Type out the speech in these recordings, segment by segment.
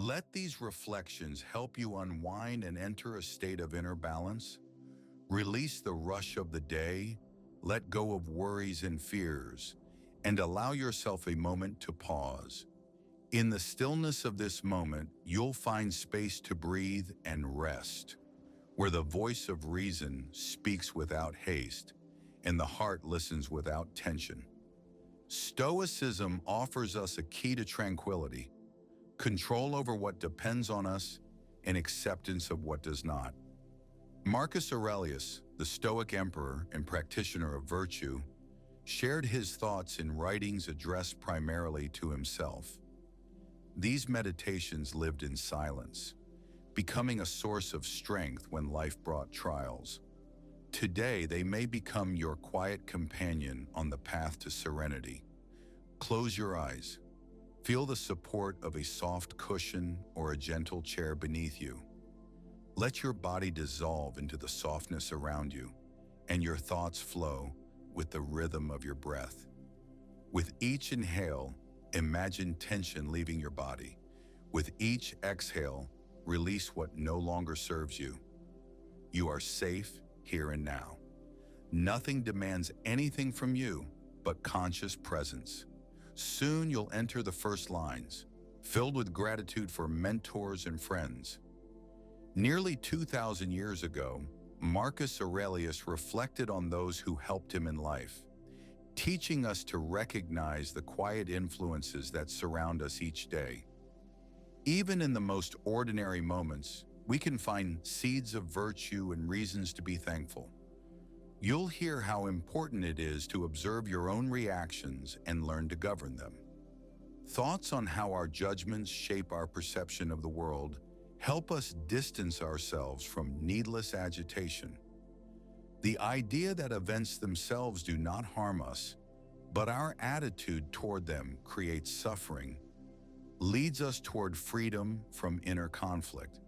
Let these reflections help you unwind and enter a state of inner balance. Release the rush of the day, let go of worries and fears, and allow yourself a moment to pause. In the stillness of this moment, you'll find space to breathe and rest, where the voice of reason speaks without haste, and the heart listens without tension. Stoicism offers us a key to tranquility, control over what depends on us, and acceptance of what does not. Marcus Aurelius, the Stoic emperor and practitioner of virtue, shared his thoughts in writings addressed primarily to himself. These meditations lived in silence, becoming a source of strength when life brought trials. Today, they may become your quiet companion on the path to serenity. Close your eyes. Feel the support of a soft cushion or a gentle chair beneath you. Let your body dissolve into the softness around you, and your thoughts flow with the rhythm of your breath. With each inhale, imagine tension leaving your body. With each exhale, release what no longer serves you. You are safe here and now. Nothing demands anything from you but conscious presence. Soon you'll enter the first lines, filled with gratitude for mentors and friends. Nearly 2,000 years ago, Marcus Aurelius reflected on those who helped him in life, teaching us to recognize the quiet influences that surround us each day. Even in the most ordinary moments, we can find seeds of virtue and reasons to be thankful. You'll hear how important it is to observe your own reactions and learn to govern them. Thoughts on how our judgments shape our perception of the world help us distance ourselves from needless agitation. The idea that events themselves do not harm us, but our attitude toward them creates suffering, leads us toward freedom from inner conflict.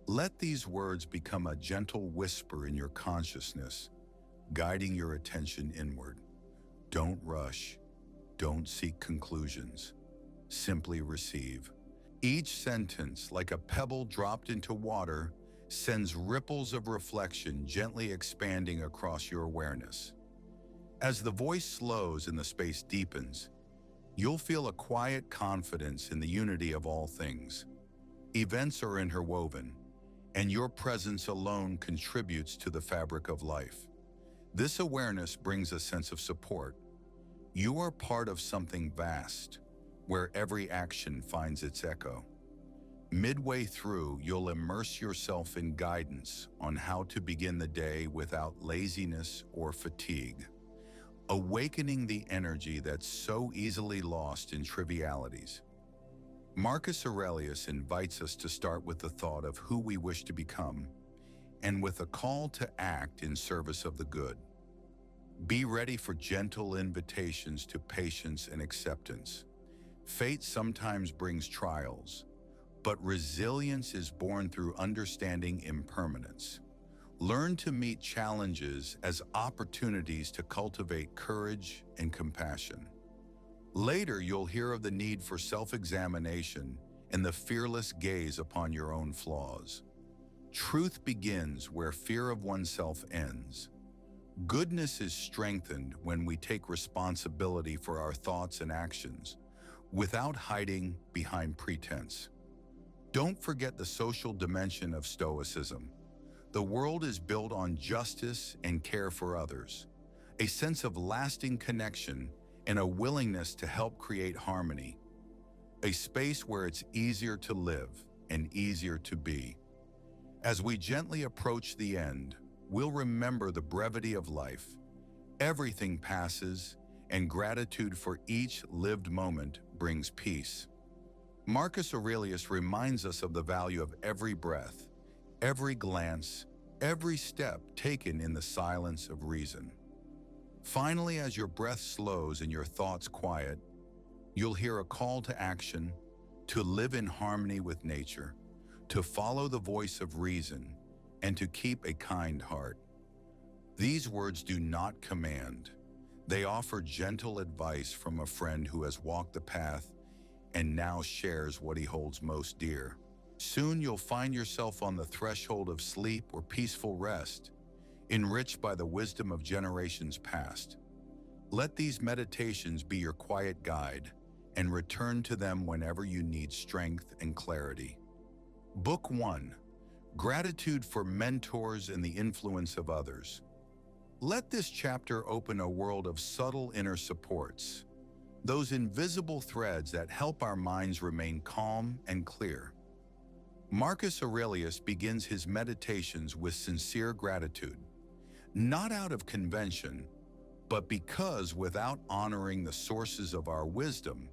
Let these words become a gentle whisper in your consciousness, guiding your attention inward. Don't rush. Don't seek conclusions. Simply receive. Each sentence, like a pebble dropped into water, sends ripples of reflection gently expanding across your awareness. As the voice slows and the space deepens, you'll feel a quiet confidence in the unity of all things. Events are interwoven, and your presence alone contributes to the fabric of life. This awareness brings a sense of support. You are part of something vast, where every action finds its echo. Midway through, you'll immerse yourself in guidance on how to begin the day without laziness or fatigue, awakening the energy that's so easily lost in trivialities. Marcus Aurelius invites us to start with the thought of who we wish to become, and with a call to act in service of the good. Be ready for gentle invitations to patience and acceptance. Fate sometimes brings trials, but resilience is born through understanding impermanence. Learn to meet challenges as opportunities to cultivate courage and compassion. Later, you'll hear of the need for self-examination and the fearless gaze upon your own flaws. Truth begins where fear of oneself ends. Goodness is strengthened when we take responsibility for our thoughts and actions, without hiding behind pretense. Don't forget the social dimension of Stoicism. The world is built on justice and care for others, a sense of lasting connection and a willingness to help create harmony, a space where it's easier to live and easier to be. As we gently approach the end, we'll remember the brevity of life. Everything passes, and gratitude for each lived moment brings peace. Marcus Aurelius reminds us of the value of every breath, every glance, every step taken in the silence of reason. Finally, as your breath slows and your thoughts quiet, you'll hear a call to action, to live in harmony with nature, to follow the voice of reason, and to keep a kind heart. These words do not command. They offer gentle advice from a friend who has walked the path and now shares what he holds most dear. Soon you'll find yourself on the threshold of sleep or peaceful rest, enriched by the wisdom of generations past. Let these meditations be your quiet guide, and return to them whenever you need strength and clarity. Book 1. Gratitude for Mentors and the Influence of Others. Let this chapter open a world of subtle inner supports, those invisible threads that help our minds remain calm and clear. Marcus Aurelius begins his meditations with sincere gratitude, not out of convention, but because without honoring the sources of our wisdom,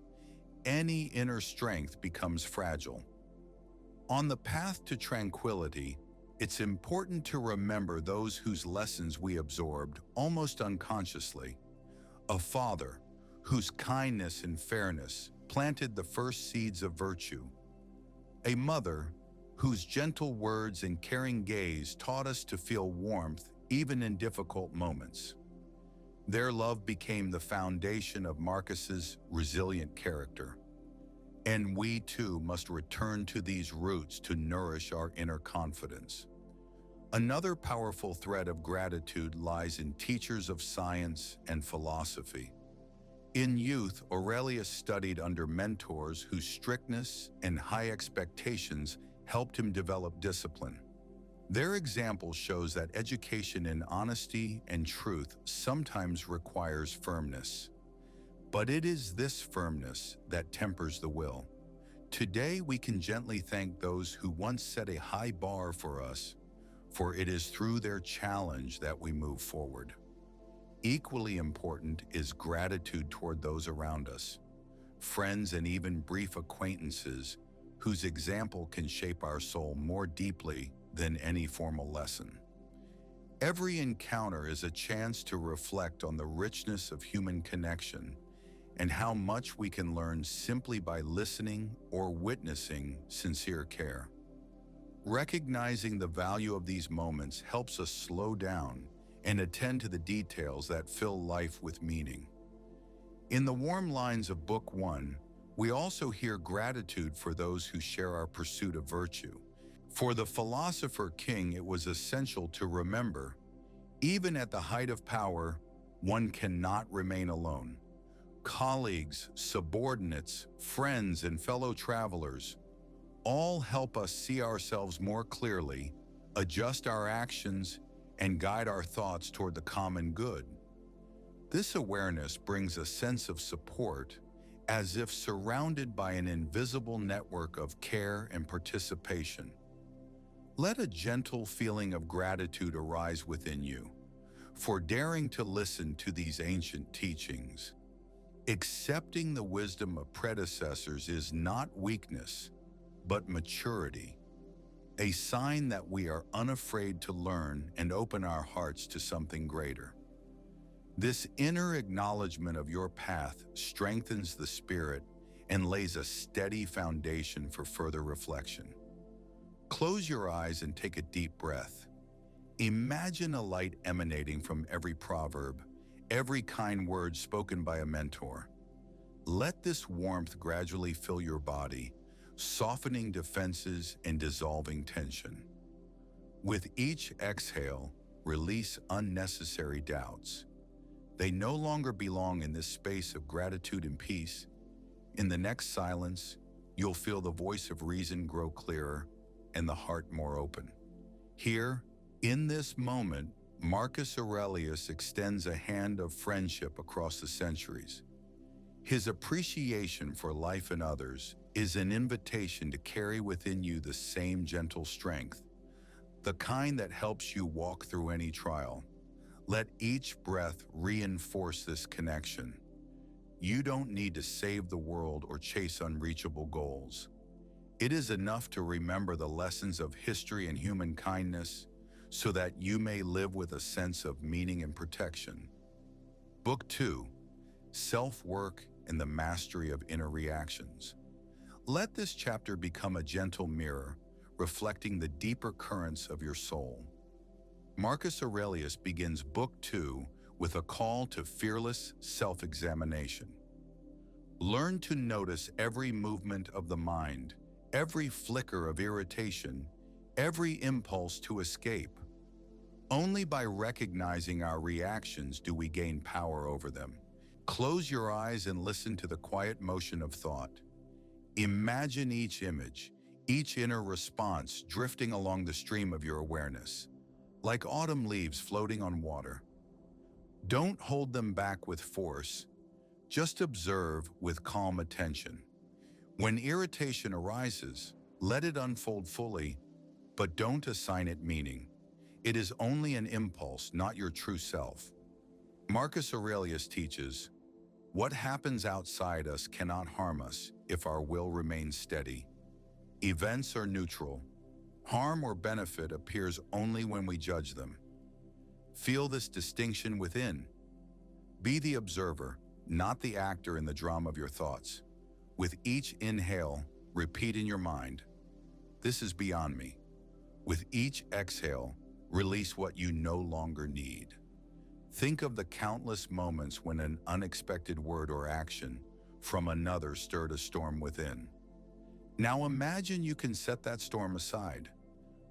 any inner strength becomes fragile. On the path to tranquility, it's important to remember those whose lessons we absorbed almost unconsciously. A father whose kindness and fairness planted the first seeds of virtue. A mother whose gentle words and caring gaze taught us to feel warmth even in difficult moments. Their love became the foundation of Marcus's resilient character. And we too must return to these roots to nourish our inner confidence. Another powerful thread of gratitude lies in teachers of science and philosophy. In youth, Aurelius studied under mentors whose strictness and high expectations helped him develop discipline. Their example shows that education in honesty and truth sometimes requires firmness. But it is this firmness that tempers the will. Today we can gently thank those who once set a high bar for us, for it is through their challenge that we move forward. Equally important is gratitude toward those around us, friends and even brief acquaintances whose example can shape our soul more deeply than any formal lesson. Every encounter is a chance to reflect on the richness of human connection and how much we can learn simply by listening or witnessing sincere care. Recognizing the value of these moments helps us slow down and attend to the details that fill life with meaning. In the warm lines of Book 1, we also hear gratitude for those who share our pursuit of virtue. For the philosopher king, it was essential to remember, even at the height of power, one cannot remain alone. Colleagues, subordinates, friends, and fellow travelers all help us see ourselves more clearly, adjust our actions, and guide our thoughts toward the common good. This awareness brings a sense of support, as if surrounded by an invisible network of care and participation. Let a gentle feeling of gratitude arise within you for daring to listen to these ancient teachings. Accepting the wisdom of predecessors is not weakness, but maturity, a sign that we are unafraid to learn and open our hearts to something greater. This inner acknowledgement of your path strengthens the spirit and lays a steady foundation for further reflection. Close your eyes and take a deep breath. Imagine a light emanating from every proverb, every kind word spoken by a mentor. Let this warmth gradually fill your body, softening defenses and dissolving tension. With each exhale, release unnecessary doubts. They no longer belong in this space of gratitude and peace. In the next silence, you'll feel the voice of reason grow clearer and the heart more open. Here, in this moment, Marcus Aurelius extends a hand of friendship across the centuries. His appreciation for life and others is an invitation to carry within you the same gentle strength, the kind that helps you walk through any trial. Let each breath reinforce this connection. You don't need to save the world or chase unreachable goals. It is enough to remember the lessons of history and human kindness so that you may live with a sense of meaning and protection. Book 2, Self-Work and the Mastery of Inner Reactions. Let this chapter become a gentle mirror, reflecting the deeper currents of your soul. Marcus Aurelius begins Book 2 with a call to fearless self-examination. Learn to notice every movement of the mind, every flicker of irritation, every impulse to escape. Only by recognizing our reactions do we gain power over them. Close your eyes and listen to the quiet motion of thought. Imagine each image, each inner response drifting along the stream of your awareness, like autumn leaves floating on water. Don't hold them back with force, just observe with calm attention. When irritation arises, let it unfold fully, but don't assign it meaning. It is only an impulse, not your true self. Marcus Aurelius teaches, "What happens outside us cannot harm us if our will remains steady. Events are neutral. Harm or benefit appears only when we judge them." Feel this distinction within. Be the observer, not the actor in the drama of your thoughts. With each inhale, repeat in your mind, "This is beyond me." With each exhale, release what you no longer need. Think of the countless moments when an unexpected word or action from another stirred a storm within. Now imagine you can set that storm aside.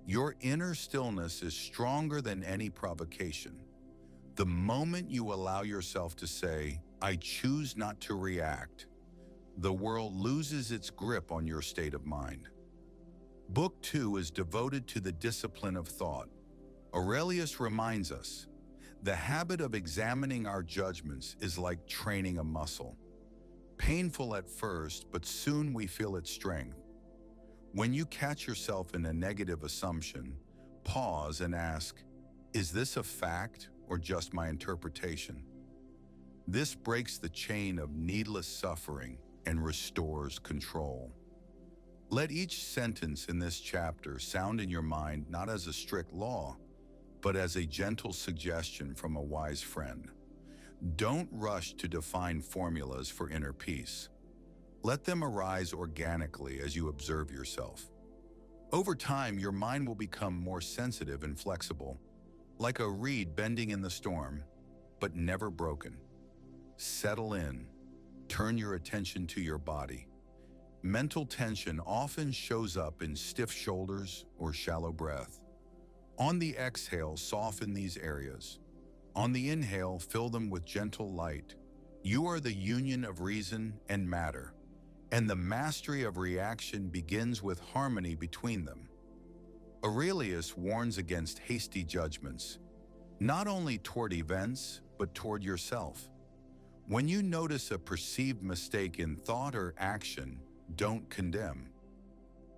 Your inner stillness is stronger than any provocation. The moment you allow yourself to say, "I choose not to react," the world loses its grip on your state of mind. Book 2 is devoted to the discipline of thought. Aurelius reminds us, the habit of examining our judgments is like training a muscle. Painful at first, but soon we feel its strength. When you catch yourself in a negative assumption, pause and ask, "Is this a fact or just my interpretation?" This breaks the chain of needless suffering and restores control. Let each sentence in this chapter sound in your mind not as a strict law, but as a gentle suggestion from a wise friend. Don't rush to define formulas for inner peace. Let them arise organically as you observe yourself. Over time, your mind will become more sensitive and flexible, like a reed bending in the storm, but never broken. Settle in. Turn your attention to your body. Mental tension often shows up in stiff shoulders or shallow breath. On the exhale, soften these areas. On the inhale, fill them with gentle light. You are the union of reason and matter, and the mastery of reaction begins with harmony between them. Aurelius warns against hasty judgments, not only toward events, but toward yourself. When you notice a perceived mistake in thought or action, don't condemn.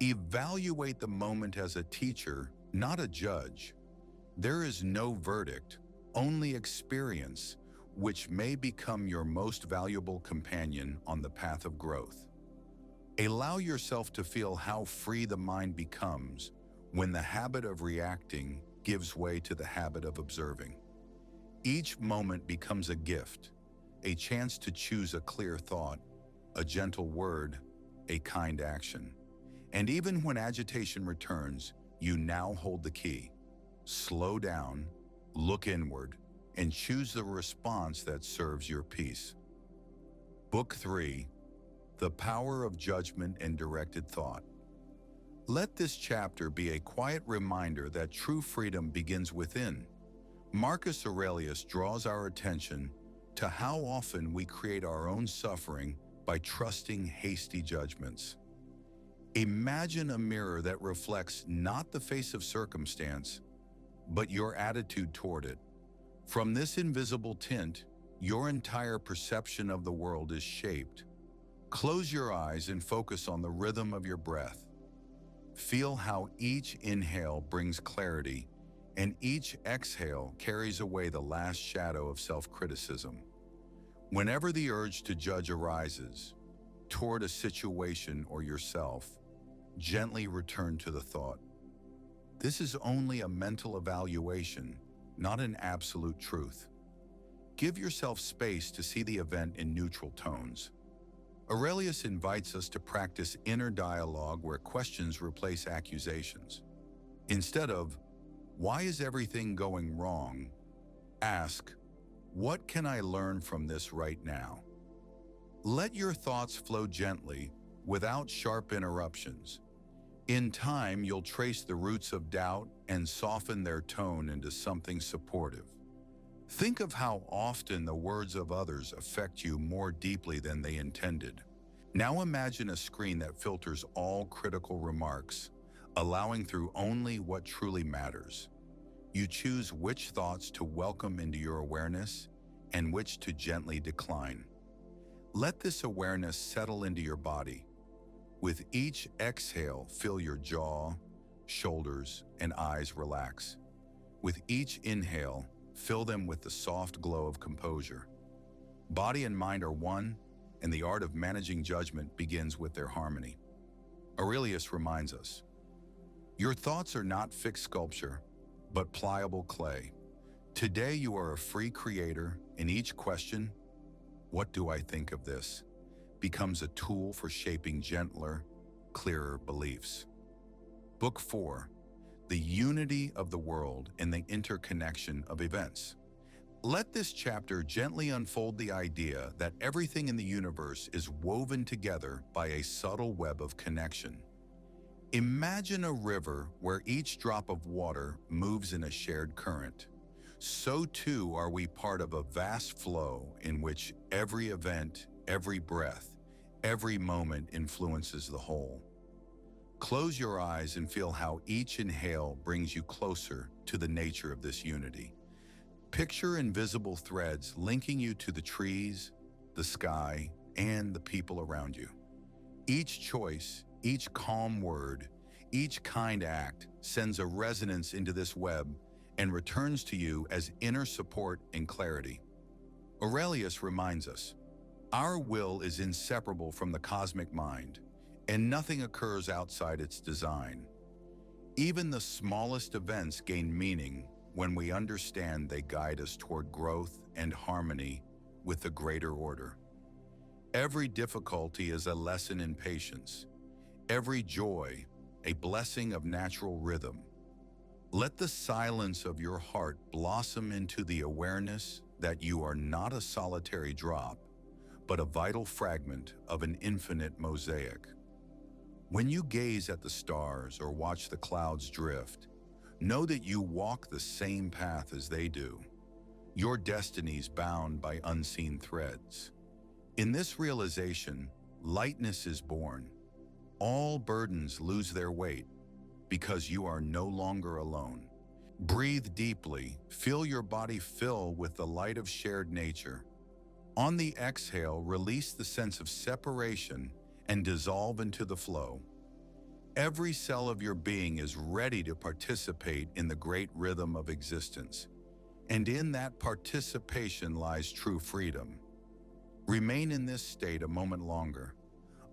Evaluate the moment as a teacher, not a judge. There is no verdict, only experience, which may become your most valuable companion on the path of growth. Allow yourself to feel how free the mind becomes when the habit of reacting gives way to the habit of observing. Each moment becomes a gift, a chance to choose a clear thought, a gentle word, a kind action. And even when agitation returns, you now hold the key. Slow down, look inward, and choose the response that serves your peace. Book 3, The Power of Judgment and Directed Thought. Let this chapter be a quiet reminder that true freedom begins within. Marcus Aurelius draws our attention to how often we create our own suffering by trusting hasty judgments. Imagine a mirror that reflects not the face of circumstance, but your attitude toward it. From this invisible tint, your entire perception of the world is shaped. Close your eyes and focus on the rhythm of your breath. Feel how each inhale brings clarity and each exhale carries away the last shadow of self-criticism. Whenever the urge to judge arises, toward a situation or yourself, gently return to the thought, "This is only a mental evaluation, not an absolute truth." Give yourself space to see the event in neutral tones. Aurelius invites us to practice inner dialogue where questions replace accusations. Instead of, "Why is everything going wrong?" ask, "What can I learn from this right now?" Let your thoughts flow gently, without sharp interruptions. In time, you'll trace the roots of doubt and soften their tone into something supportive. Think of how often the words of others affect you more deeply than they intended. Now imagine a screen that filters all critical remarks, allowing through only what truly matters. You choose which thoughts to welcome into your awareness and which to gently decline. Let this awareness settle into your body. With each exhale, feel your jaw, shoulders, and eyes relax. With each inhale, fill them with the soft glow of composure. Body and mind are one, and the art of managing judgment begins with their harmony. Aurelius reminds us, your thoughts are not fixed sculpture, but pliable clay. Today you are a free creator, and each question, what do I think of this, becomes a tool for shaping gentler, clearer beliefs. Book 4, The Unity of the World and the Interconnection of Events. Let this chapter gently unfold the idea that everything in the universe is woven together by a subtle web of connection. Imagine a river where each drop of water moves in a shared current. So too are we part of a vast flow in which every event, every breath, every moment influences the whole. Close your eyes and feel how each inhale brings you closer to the nature of this unity. Picture invisible threads linking you to the trees, the sky, and the people around you. Each choice, each calm word, each kind act sends a resonance into this web and returns to you as inner support and clarity. Aurelius reminds us, our will is inseparable from the cosmic mind, and nothing occurs outside its design. Even the smallest events gain meaning when we understand they guide us toward growth and harmony with the greater order. Every difficulty is a lesson in patience. Every joy, a blessing of natural rhythm. Let the silence of your heart blossom into the awareness that you are not a solitary drop, but a vital fragment of an infinite mosaic. When you gaze at the stars or watch the clouds drift, know that you walk the same path as they do. Your destiny's bound by unseen threads. In this realization, lightness is born. All burdens lose their weight because you are no longer alone. Breathe deeply, feel your body fill with the light of shared nature. On the exhale, release the sense of separation and dissolve into the flow. Every cell of your being is ready to participate in the great rhythm of existence, and in that participation lies true freedom. Remain in this state a moment longer.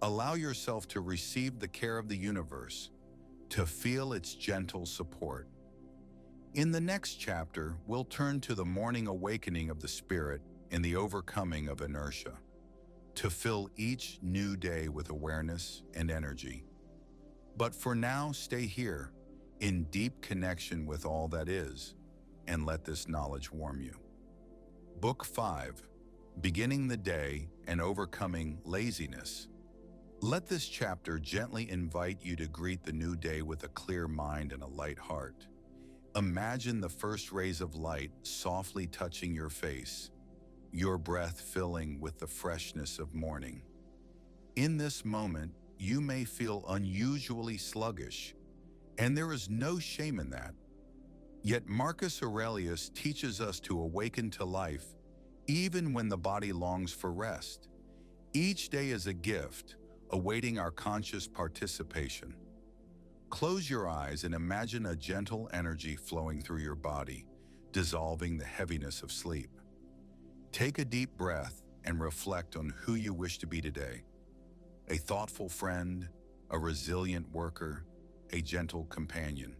Allow yourself to receive the care of the universe, to feel its gentle support. In the next chapter, we'll turn to the morning awakening of the spirit and the overcoming of inertia, to fill each new day with awareness and energy. But for now, stay here, in deep connection with all that is, and let this knowledge warm you. Book 5, Beginning the Day and Overcoming Laziness. Let this chapter gently invite you to greet the new day with a clear mind and a light heart. Imagine the first rays of light softly touching your face, your breath filling with the freshness of morning. In this moment, you may feel unusually sluggish, and there is no shame in that. Yet Marcus Aurelius teaches us to awaken to life even when the body longs for rest. Each day is a gift, awaiting our conscious participation. Close your eyes and imagine a gentle energy flowing through your body, dissolving the heaviness of sleep. Take a deep breath and reflect on who you wish to be today. A thoughtful friend, a resilient worker, a gentle companion.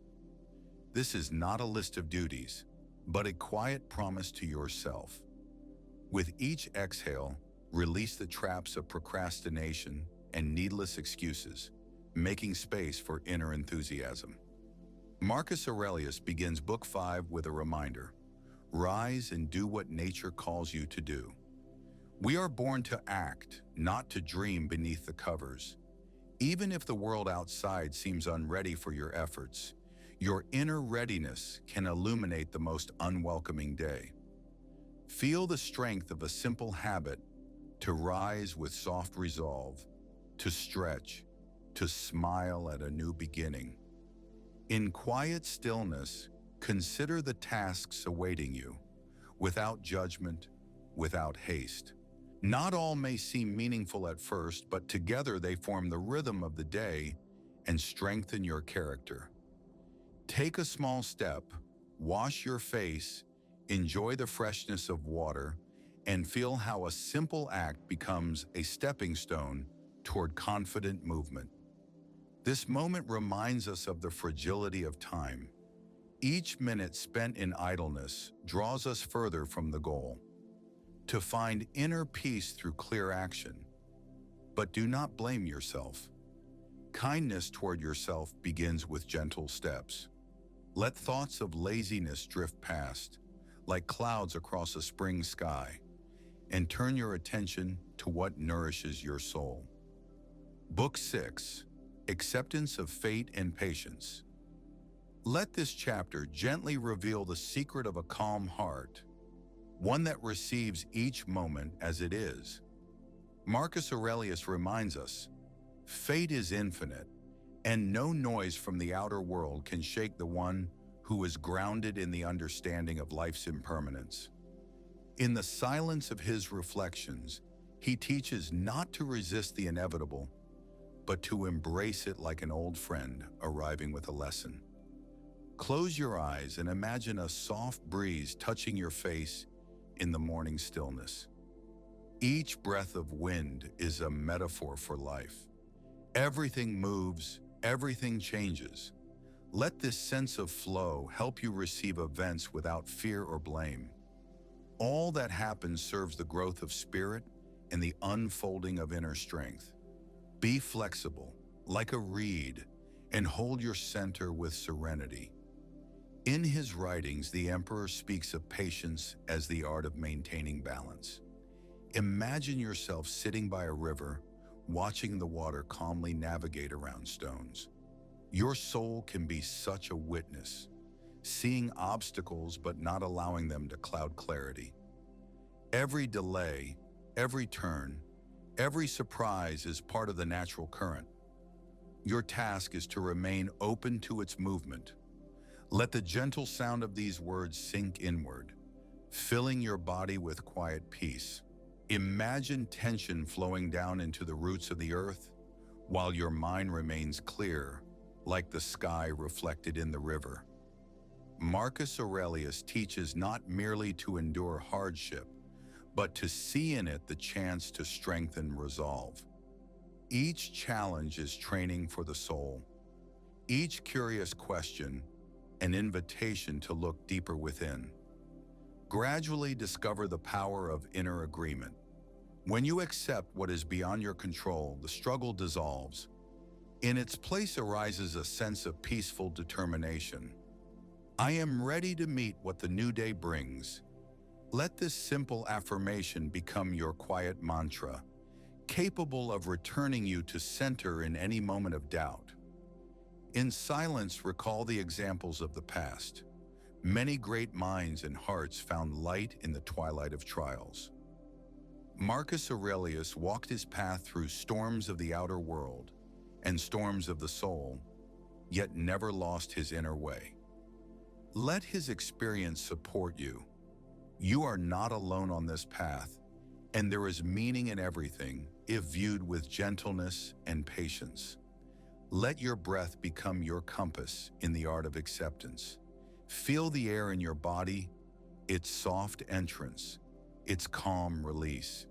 This is not a list of duties, but a quiet promise to yourself. With each exhale, release the traps of procrastination and needless excuses, making space for inner enthusiasm. Marcus Aurelius begins Book 5 with a reminder: rise and do what nature calls you to do. We are born to act, not to dream beneath the covers. Even if the world outside seems unready for your efforts, your inner readiness can illuminate the most unwelcoming day. Feel the strength of a simple habit to rise with soft resolve, to stretch, to smile at a new beginning. In quiet stillness, consider the tasks awaiting you, without judgment, without haste. Not all may seem meaningful at first, but together they form the rhythm of the day and strengthen your character. Take a small step, wash your face, enjoy the freshness of water, and feel how a simple act becomes a stepping stone toward confident movement. This moment reminds us of the fragility of time. Each minute spent in idleness draws us further from the goal. To find inner peace through clear action. But do not blame yourself. Kindness toward yourself begins with gentle steps. Let thoughts of laziness drift past, like clouds across a spring sky, and turn your attention to what nourishes your soul. Book 6, Acceptance of Fate and Patience. Let this chapter gently reveal the secret of a calm heart, one that receives each moment as it is. Marcus Aurelius reminds us, fate is infinite, and no noise from the outer world can shake the one who is grounded in the understanding of life's impermanence. In the silence of his reflections, he teaches not to resist the inevitable, but to embrace it like an old friend arriving with a lesson. Close your eyes and imagine a soft breeze touching your face in the morning stillness. Each breath of wind is a metaphor for life. Everything moves, everything changes. Let this sense of flow help you receive events without fear or blame. All that happens serves the growth of spirit and the unfolding of inner strength. Be flexible, like a reed, and hold your center with serenity. In his writings, the emperor speaks of patience as the art of maintaining balance. Imagine yourself sitting by a river, watching the water calmly navigate around stones. Your soul can be such a witness, seeing obstacles but not allowing them to cloud clarity. Every delay, every turn, every surprise is part of the natural current. Your task is to remain open to its movement. Let the gentle sound of these words sink inward, filling your body with quiet peace. Imagine tension flowing down into the roots of the earth, while your mind remains clear, like the sky reflected in the river. Marcus Aurelius teaches not merely to endure hardship, but to see in it the chance to strengthen resolve. Each challenge is training for the soul. Each curious question, an invitation to look deeper within. Gradually discover the power of inner agreement. When you accept what is beyond your control, the struggle dissolves. In its place arises a sense of peaceful determination. I am ready to meet what the new day brings. Let this simple affirmation become your quiet mantra, capable of returning you to center in any moment of doubt. In silence, recall the examples of the past. Many great minds and hearts found light in the twilight of trials. Marcus Aurelius walked his path through storms of the outer world and storms of the soul, yet never lost his inner way. Let his experience support you. You are not alone on this path, and there is meaning in everything if viewed with gentleness and patience. Let your breath become your compass in the art of acceptance. Feel the air in your body, its soft entrance, its calm release.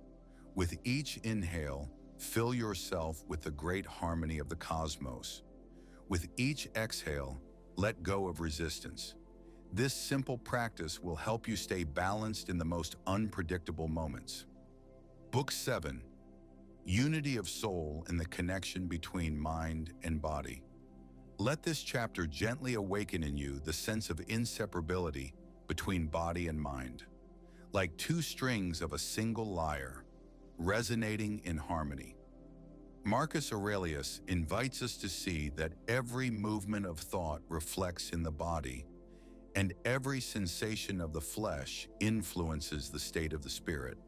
With each inhale, fill yourself with the great harmony of the cosmos. With each exhale, let go of resistance. This simple practice will help you stay balanced in the most unpredictable moments. Book 7, Unity of Soul and the Connection Between Mind and Body. Let this chapter gently awaken in you the sense of inseparability between body and mind. Like two strings of a single lyre, resonating in harmony. Marcus Aurelius invites us to see that every movement of thought reflects in the body, and every sensation of the flesh influences the state of the spirit.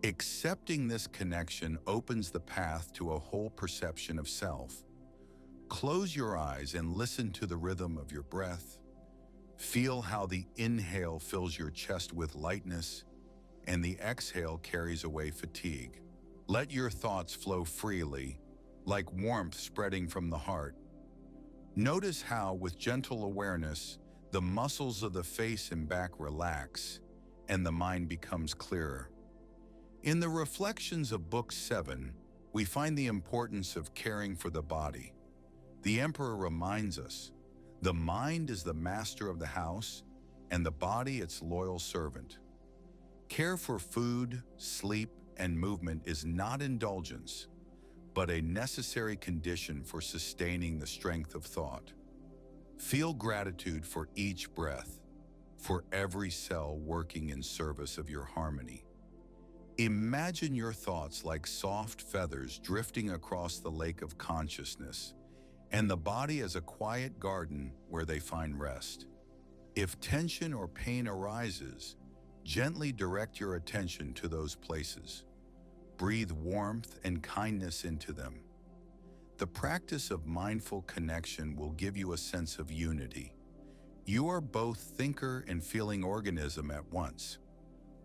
Accepting this connection opens the path to a whole perception of self. Close your eyes and listen to the rhythm of your breath. Feel how the inhale fills your chest with lightness and the exhale carries away fatigue. Let your thoughts flow freely, like warmth spreading from the heart. Notice how, with gentle awareness, the muscles of the face and back relax, and the mind becomes clearer. In the reflections of Book 7, we find the importance of caring for the body. The Emperor reminds us, the mind is the master of the house, and the body its loyal servant. Care for food, sleep, and movement is not indulgence, but a necessary condition for sustaining the strength of thought. Feel gratitude for each breath, for every cell working in service of your harmony. Imagine your thoughts like soft feathers drifting across the lake of consciousness, and the body as a quiet garden where they find rest. If tension or pain arises, gently direct your attention to those places. Breathe warmth and kindness into them. The practice of mindful connection will give you a sense of unity. You are both thinker and feeling organism at once.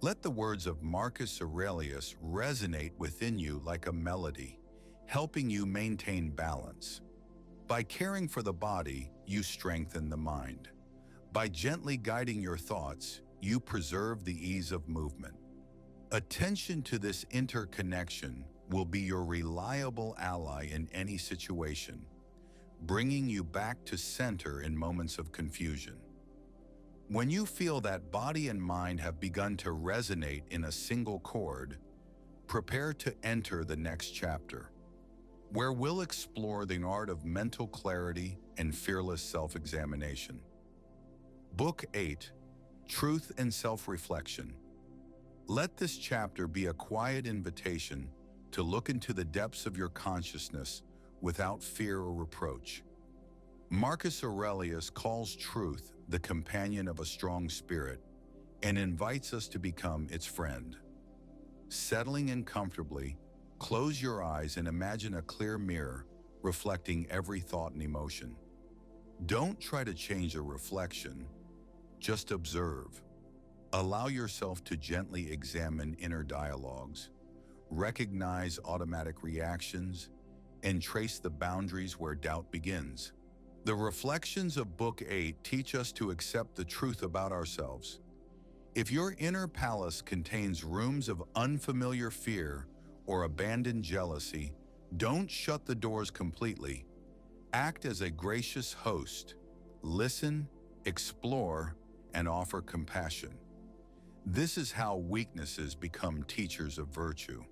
Let the words of Marcus Aurelius resonate within you like a melody, helping you maintain balance. By caring for the body, you strengthen the mind. By gently guiding your thoughts, you preserve the ease of movement. Attention to this interconnection will be your reliable ally in any situation, bringing you back to center in moments of confusion. When you feel that body and mind have begun to resonate in a single chord, prepare to enter the next chapter, where we'll explore the art of mental clarity and fearless self-examination. Book 8, Truth and Self-Reflection. Let this chapter be a quiet invitation to look into the depths of your consciousness without fear or reproach. Marcus Aurelius calls truth the companion of a strong spirit and invites us to become its friend. Settling in comfortably, close your eyes and imagine a clear mirror reflecting every thought and emotion. Don't try to change a reflection, just observe. Allow yourself to gently examine inner dialogues, recognize automatic reactions, and trace the boundaries where doubt begins. The reflections of Book 8 teach us to accept the truth about ourselves. If your inner palace contains rooms of unfamiliar fear or abandoned jealousy, don't shut the doors completely. Act as a gracious host. Listen, explore, and offer compassion. This is how weaknesses become teachers of virtue.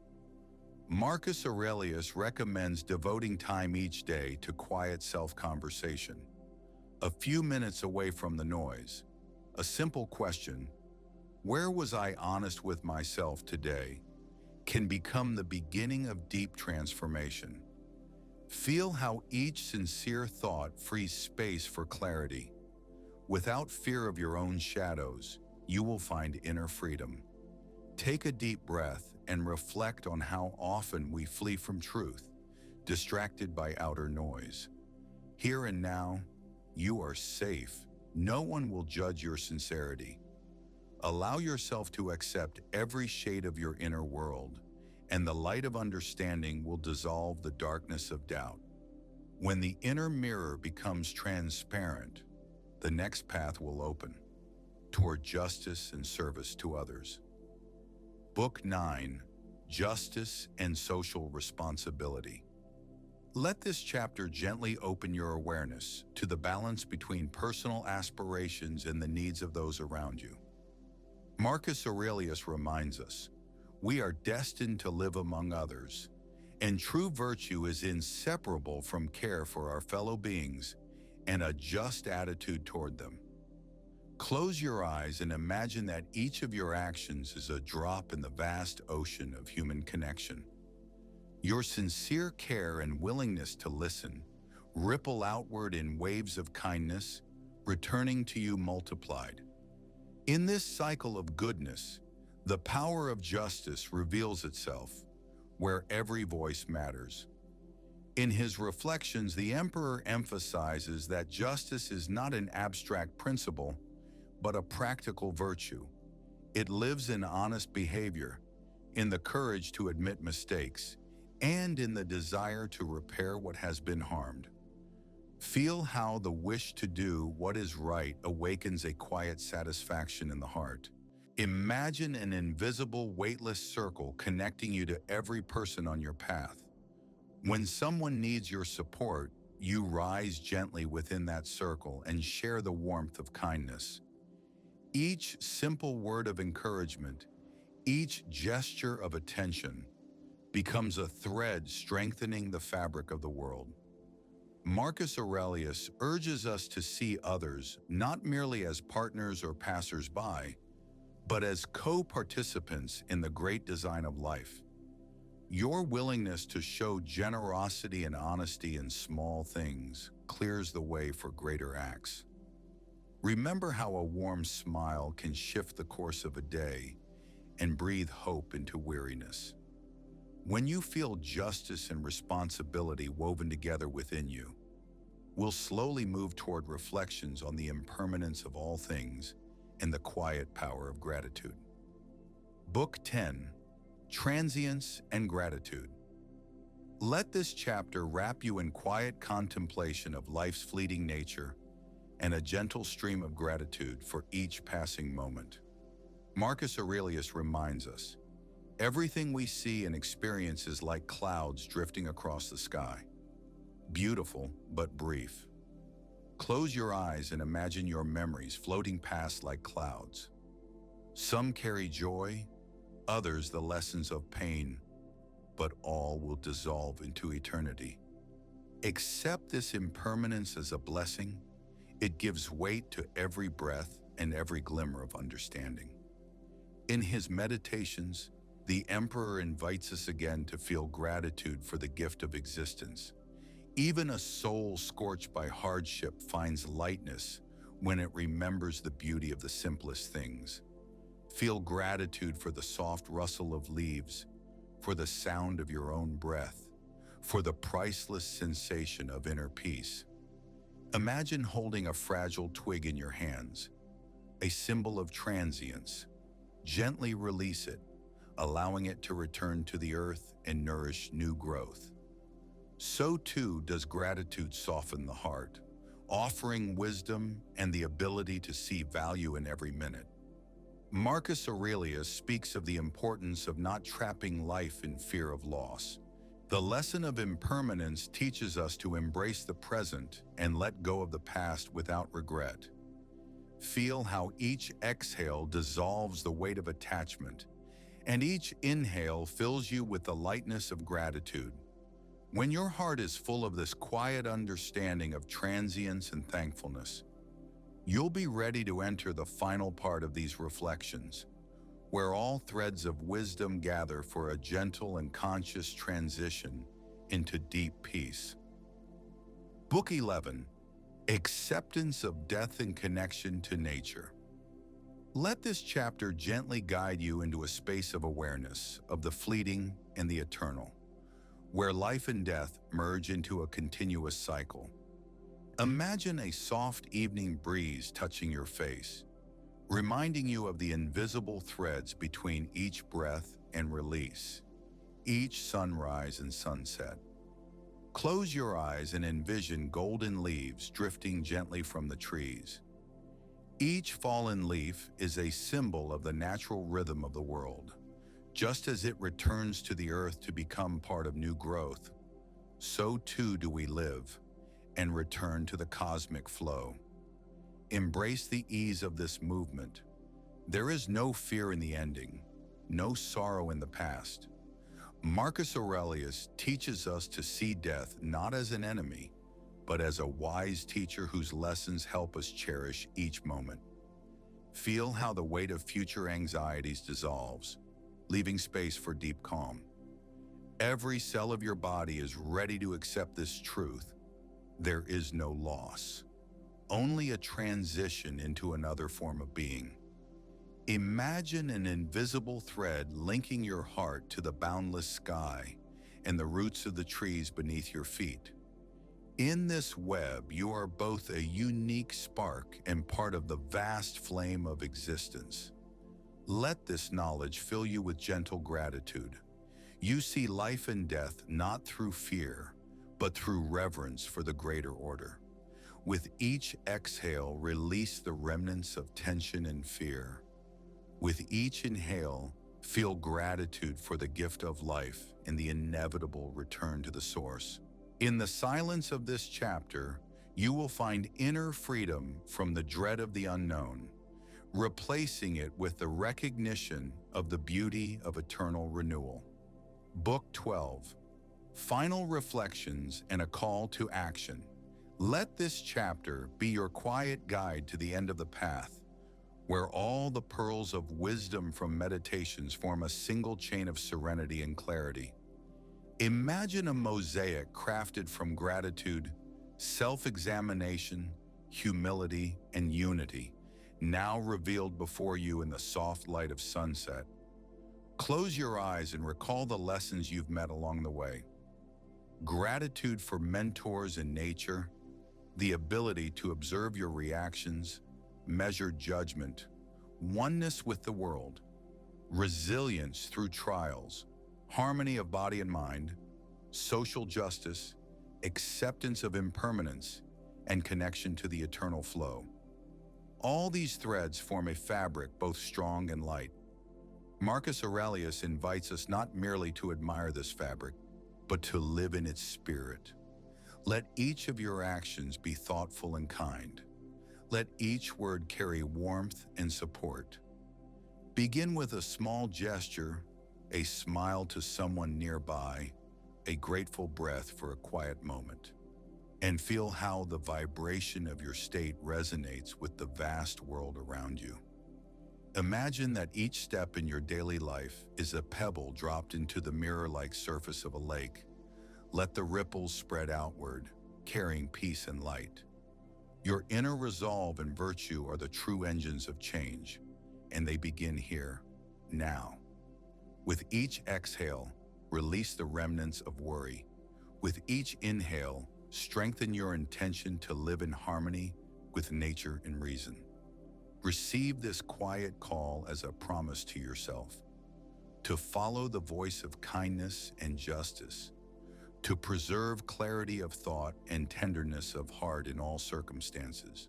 Marcus Aurelius recommends devoting time each day to quiet self-conversation. A few minutes away from the noise. A simple question, where was I honest with myself today, can become the beginning of deep transformation. Feel how each sincere thought frees space for clarity. Without fear of your own shadows, you will find inner freedom. Take a deep breath and reflect on how often we flee from truth, distracted by outer noise. Here and now, you are safe. No one will judge your sincerity. Allow yourself to accept every shade of your inner world, and the light of understanding will dissolve the darkness of doubt. When the inner mirror becomes transparent, the next path will open toward justice and service to others. Book 9, Justice and Social Responsibility. Let this chapter gently open your awareness to the balance between personal aspirations and the needs of those around you. Marcus Aurelius reminds us, we are destined to live among others, and true virtue is inseparable from care for our fellow beings and a just attitude toward them. Close your eyes and imagine that each of your actions is a drop in the vast ocean of human connection. Your sincere care and willingness to listen ripple outward in waves of kindness, returning to you multiplied. In this cycle of goodness, the power of justice reveals itself, where every voice matters. In his reflections, the emperor emphasizes that justice is not an abstract principle, but a practical virtue. It lives in honest behavior, in the courage to admit mistakes, and in the desire to repair what has been harmed. Feel how the wish to do what is right awakens a quiet satisfaction in the heart. Imagine an invisible, weightless circle connecting you to every person on your path. When someone needs your support, you rise gently within that circle and share the warmth of kindness. Each simple word of encouragement, each gesture of attention, becomes a thread strengthening the fabric of the world. Marcus Aurelius urges us to see others not merely as partners or passers-by, but as co-participants in the great design of life. Your willingness to show generosity and honesty in small things clears the way for greater acts. Remember how a warm smile can shift the course of a day and breathe hope into weariness. When you feel justice and responsibility woven together within you, we'll slowly move toward reflections on the impermanence of all things and the quiet power of gratitude. Book 10, Transience and Gratitude. Let this chapter wrap you in quiet contemplation of life's fleeting nature and a gentle stream of gratitude for each passing moment. Marcus Aurelius reminds us, everything we see and experience is like clouds drifting across the sky. Beautiful, but brief. Close your eyes and imagine your memories floating past like clouds. Some carry joy, others the lessons of pain, but all will dissolve into eternity. Accept this impermanence as a blessing. It gives weight to every breath and every glimmer of understanding. In his meditations, the emperor invites us again to feel gratitude for the gift of existence. Even a soul scorched by hardship finds lightness when it remembers the beauty of the simplest things. Feel gratitude for the soft rustle of leaves, for the sound of your own breath, for the priceless sensation of inner peace. Imagine holding a fragile twig in your hands, a symbol of transience. Gently release it, allowing it to return to the earth and nourish new growth. So too does gratitude soften the heart, offering wisdom and the ability to see value in every minute. Marcus Aurelius speaks of the importance of not trapping life in fear of loss. The lesson of impermanence teaches us to embrace the present and let go of the past without regret. Feel how each exhale dissolves the weight of attachment, and each inhale fills you with the lightness of gratitude. When your heart is full of this quiet understanding of transience and thankfulness, you'll be ready to enter the final part of these reflections, where all threads of wisdom gather for a gentle and conscious transition into deep peace. Book 11, Acceptance of Death and Connection to Nature. Let this chapter gently guide you into a space of awareness of the fleeting and the eternal, where life and death merge into a continuous cycle. Imagine a soft evening breeze touching your face, reminding you of the invisible threads between each breath and release, each sunrise and sunset. Close your eyes and envision golden leaves drifting gently from the trees. Each fallen leaf is a symbol of the natural rhythm of the world. Just as it returns to the earth to become part of new growth, so too do we live and return to the cosmic flow. Embrace the ease of this movement. There is no fear in the ending, no sorrow in the past. Marcus Aurelius teaches us to see death not as an enemy, but as a wise teacher whose lessons help us cherish each moment. Feel how the weight of future anxieties dissolves, leaving space for deep calm. Every cell of your body is ready to accept this truth. There is no loss, only a transition into another form of being. Imagine an invisible thread linking your heart to the boundless sky and the roots of the trees beneath your feet. In this web, you are both a unique spark and part of the vast flame of existence. Let this knowledge fill you with gentle gratitude. You see life and death not through fear, but through reverence for the greater order. With each exhale, release the remnants of tension and fear. With each inhale, feel gratitude for the gift of life and the inevitable return to the source. In the silence of this chapter, you will find inner freedom from the dread of the unknown, replacing it with the recognition of the beauty of eternal renewal. Book 12. Final Reflections and a Call to Action. Let this chapter be your quiet guide to the end of the path, where all the pearls of wisdom from meditations form a single chain of serenity and clarity. Imagine a mosaic crafted from gratitude, self-examination, humility, and unity, now revealed before you in the soft light of sunset. Close your eyes and recall the lessons you've met along the way. Gratitude for mentors in nature, the ability to observe your reactions, measure judgment, oneness with the world, resilience through trials, harmony of body and mind, social justice, acceptance of impermanence, and connection to the eternal flow. All these threads form a fabric both strong and light. Marcus Aurelius invites us not merely to admire this fabric, but to live in its spirit. Let each of your actions be thoughtful and kind. Let each word carry warmth and support. Begin with a small gesture, a smile to someone nearby, a grateful breath for a quiet moment, and feel how the vibration of your state resonates with the vast world around you. Imagine that each step in your daily life is a pebble dropped into the mirror-like surface of a lake. Let the ripples spread outward, carrying peace and light. Your inner resolve and virtue are the true engines of change, and they begin here, now. With each exhale, release the remnants of worry. With each inhale, strengthen your intention to live in harmony with nature and reason. Receive this quiet call as a promise to yourself, to follow the voice of kindness and justice, to preserve clarity of thought and tenderness of heart in all circumstances.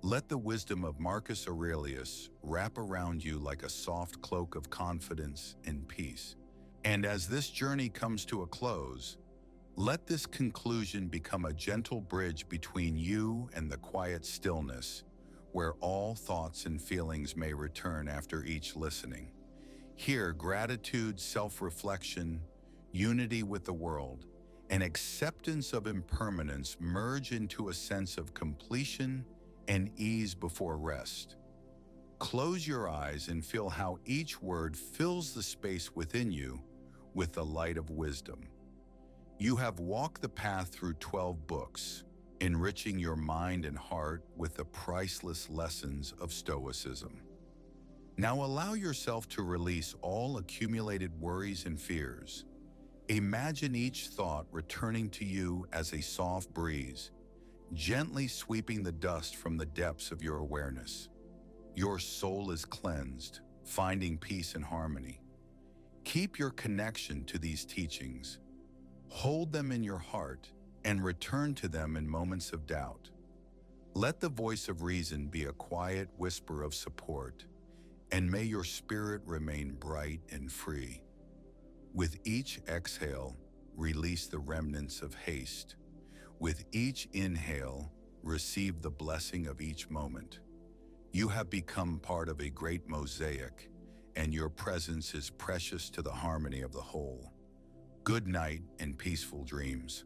Let the wisdom of Marcus Aurelius wrap around you like a soft cloak of confidence and peace. And as this journey comes to a close, let this conclusion become a gentle bridge between you and the quiet stillness, where all thoughts and feelings may return after each listening. Here, gratitude, self-reflection, unity with the world, and acceptance of impermanence merge into a sense of completion and ease before rest. Close your eyes and feel how each word fills the space within you with the light of wisdom. You have walked the path through 12 books, enriching your mind and heart with the priceless lessons of Stoicism. Now allow yourself to release all accumulated worries and fears. Imagine each thought returning to you as a soft breeze, gently sweeping the dust from the depths of your awareness. Your soul is cleansed, finding peace and harmony. Keep your connection to these teachings. Hold them in your heart and return to them in moments of doubt. Let the voice of reason be a quiet whisper of support, and may your spirit remain bright and free. With each exhale, release the remnants of haste. With each inhale, receive the blessing of each moment. You have become part of a great mosaic, and your presence is precious to the harmony of the whole. Good night and peaceful dreams.